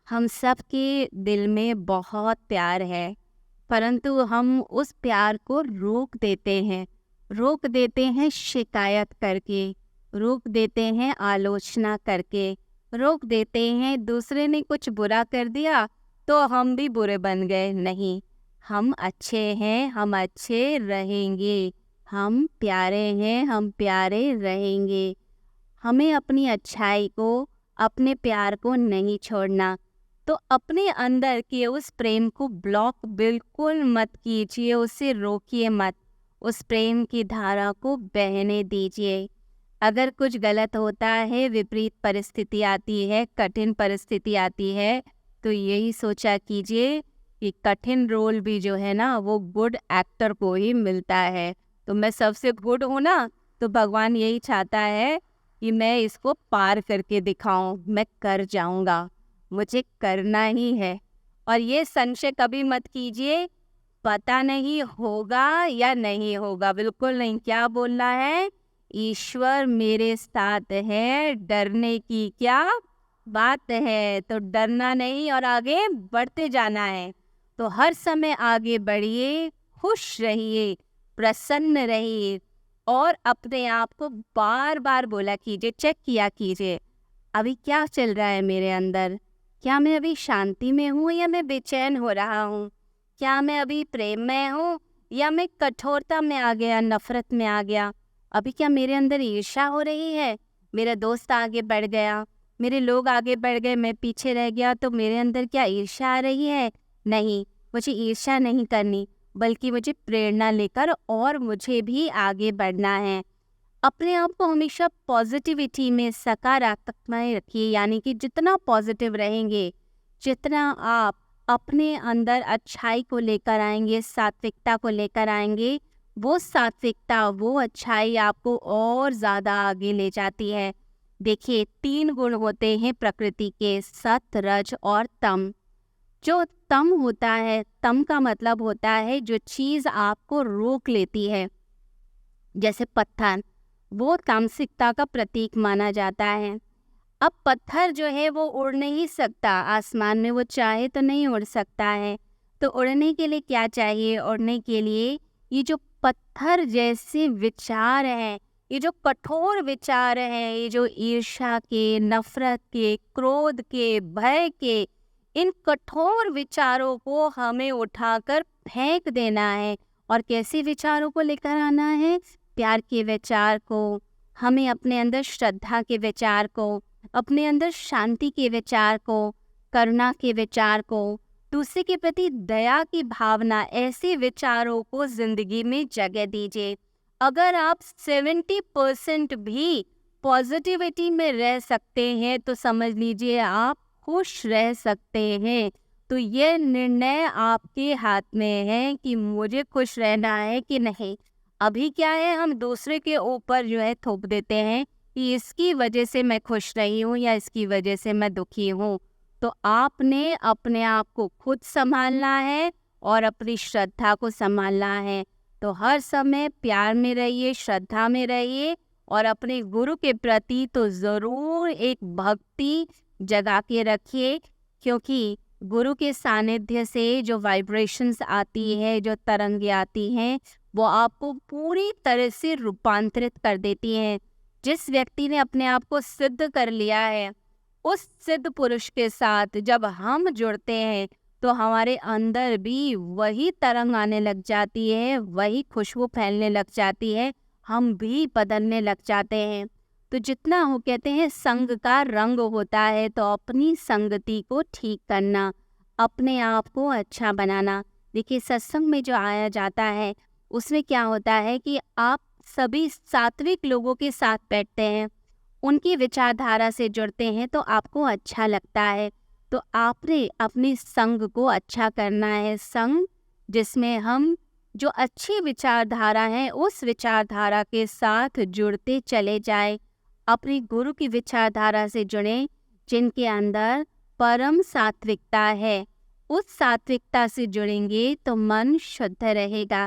हम सब के दिल में बहुत प्यार है, परंतु हम उस प्यार को रोक देते हैं शिकायत करके, रोक देते हैं आलोचना करके, रोक देते हैं दूसरे ने कुछ बुरा कर दिया तो हम भी बुरे बन गए। नहीं, हम अच्छे हैं, हम अच्छे रहेंगे, हम प्यारे हैं, हम प्यारे रहेंगे। हमें अपनी अच्छाई को, अपने प्यार को नहीं छोड़ना। तो अपने अंदर के उस प्रेम को ब्लॉक बिल्कुल मत कीजिए, उसे रोकिए मत, उस प्रेम की धारा को बहने दीजिए। अगर कुछ गलत होता है, विपरीत परिस्थिति आती है, कठिन परिस्थिति आती है, तो यही सोचा कीजिए कि कठिन रोल भी जो है ना वो गुड एक्टर को ही मिलता है। तो मैं सबसे गुड हूँ ना, तो भगवान यही चाहता है कि मैं इसको पार करके दिखाऊं, मैं कर जाऊंगा, मुझे करना ही है। और ये संशय कभी मत कीजिए, पता नहीं होगा या नहीं होगा, बिल्कुल नहीं। क्या बोलना है? ईश्वर मेरे साथ है, डरने की क्या बात है। तो डरना नहीं और आगे बढ़ते जाना है। तो हर समय आगे बढ़िए, खुश रहिए, प्रसन्न रहिए और अपने आप को बार बार बोला कीजिए, चेक किया कीजिए, अभी क्या चल रहा है मेरे अंदर। क्या मैं अभी शांति में हूँ या मैं बेचैन हो रहा हूँ? क्या मैं अभी प्रेम में हूँ या मैं कठोरता में आ गया, नफरत में आ गया? अभी क्या मेरे अंदर ईर्ष्या हो रही है? मेरा दोस्त आगे बढ़ गया, मेरे लोग आगे बढ़ गए, मैं पीछे रह गया, तो मेरे अंदर क्या ईर्ष्या आ रही है? नहीं, मुझे ईर्ष्या नहीं करनी, बल्कि मुझे प्रेरणा लेकर और मुझे भी आगे बढ़ना है। अपने आप को हमेशा पॉजिटिविटी में, सकारात्मक में रखिए। यानी कि जितना पॉजिटिव रहेंगे, जितना आप अपने अंदर अच्छाई को लेकर आएंगे, सात्विकता को लेकर आएंगे, वो सात्विकता, वो अच्छाई आपको और ज़्यादा आगे ले जाती है। देखिए, 3 गुण होते हैं प्रकृति के, सत, रज और तम। जो तम होता है, तम का मतलब होता है जो चीज़ आपको रोक लेती है, जैसे पत्थर, वो तामसिकता का प्रतीक माना जाता है। अब पत्थर जो है वो उड़ नहीं सकता आसमान में, वो चाहे तो नहीं उड़ सकता है। तो उड़ने के लिए क्या चाहिए? उड़ने के लिए ये जो पत्थर जैसे विचार हैं, ये जो कठोर विचार हैं, ये जो ईर्ष्या के, नफरत के, क्रोध के, भय के, इन कठोर विचारों को हमें उठाकर फेंक देना है। और कैसे विचारों को लेकर आना है? प्यार के विचार को, हमें अपने अंदर श्रद्धा के विचार को, अपने अंदर शांति के विचार को, करुणा के विचार को, दूसरे के प्रति दया की भावना, ऐसे विचारों को जिंदगी में जगह दीजिए। अगर आप 70% भी पॉजिटिविटी में रह सकते हैं तो समझ लीजिए आप खुश रह सकते हैं। तो ये निर्णय आपके हाथ में है कि मुझे खुश रहना है कि नहीं। अभी क्या है, हम दूसरे के ऊपर जो है थोप देते हैं कि इसकी वजह से मैं खुश नहीं हूँ या इसकी वजह से मैं दुखी हूँ। तो आपने अपने आप को खुद संभालना है और अपनी श्रद्धा को संभालना है। तो हर समय प्यार में रहिए, श्रद्धा में रहिए और अपने गुरु के प्रति तो ज़रूर एक भक्ति जगा के रखिए, क्योंकि गुरु के सानिध्य से जो वाइब्रेशंस आती है, जो तरंगे आती हैं, वो आपको पूरी तरह से रूपांतरित कर देती हैं। जिस व्यक्ति ने अपने आप को सिद्ध कर लिया है, उस सिद्ध पुरुष के साथ जब हम जुड़ते हैं तो हमारे अंदर भी वही तरंग आने लग जाती है, वही खुशबू फैलने लग जाती है, हम भी बदलने लग जाते हैं। तो जितना हो, कहते हैं संग का रंग होता है, तो अपनी संगति को ठीक करना, अपने आप को अच्छा बनाना। देखिए, सत्संग में जो आया जाता है उसमें क्या होता है कि आप सभी सात्विक लोगों के साथ बैठते हैं, उनकी विचारधारा से जुड़ते हैं तो आपको अच्छा लगता है। तो आपने अपने संग को अच्छा करना है, संग जिसमें हम जो अच्छी विचारधारा है उस विचारधारा के साथ जुड़ते चले जाए। अपने गुरु की विचारधारा से जुड़ें, जिनके अंदर परम सात्विकता है। उस सात्विकता से जुड़ेंगे तो मन शुद्ध रहेगा।